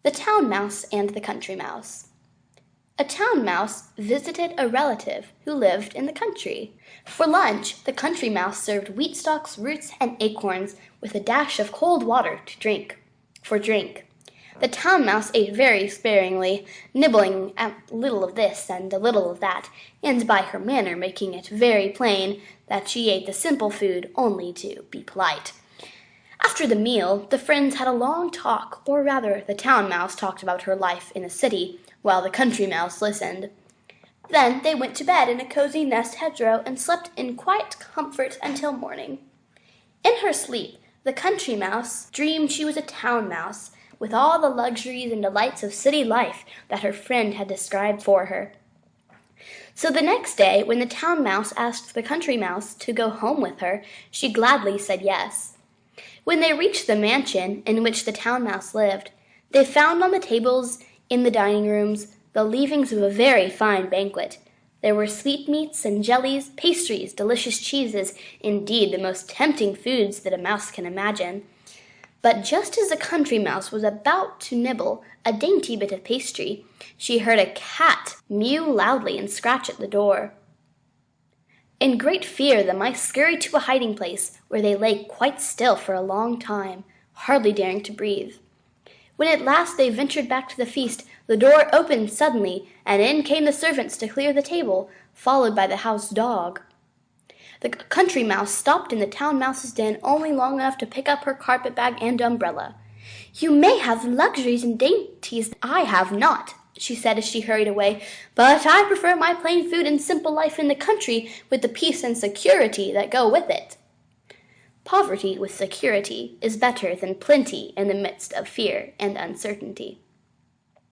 The Town Mouse and the Country Mouse. A Town Mouse visited a relative who lived in the country. For lunch, the Country Mouse served wheat stalks, roots, and acorns with a dash of cold water for drink. The Town Mouse ate very sparingly, nibbling a little of this and a little of that, and by her manner making it very plain that she ate the simple food only to be polite. After the meal, the friends had a long talk, or rather the Town Mouse talked about her life in the city, while the Country Mouse listened. Then they went to bed in a cozy nest hedgerow and slept in quiet comfort until morning. In her sleep, the Country Mouse dreamed she was a Town Mouse, with all the luxuries and delights of city life that her friend had described for her. So the next day, when the Town Mouse asked the Country Mouse to go home with her, she gladly said yes. When they reached the mansion in which the Town Mouse lived, they found on the tables in the dining rooms the leavings of a very fine banquet. There were sweetmeats and jellies, pastries, delicious cheeses, indeed the most tempting foods that a mouse can imagine. But just as the Country Mouse was about to nibble a dainty bit of pastry, she heard a cat mew loudly and scratch at the door. In great fear, the mice scurried to a hiding place, where they lay quite still for a long time, hardly daring to breathe. When at last they ventured back to the feast, the door opened suddenly, and in came the servants to clear the table, followed by the house dog. The Country Mouse stopped in the Town Mouse's den only long enough to pick up her carpet bag and umbrella. "You may have luxuries and dainties I have not," she said as she hurried away, "but I prefer my plain food and simple life in the country with the peace and security that go with it." Poverty with security is better than plenty in the midst of fear and uncertainty.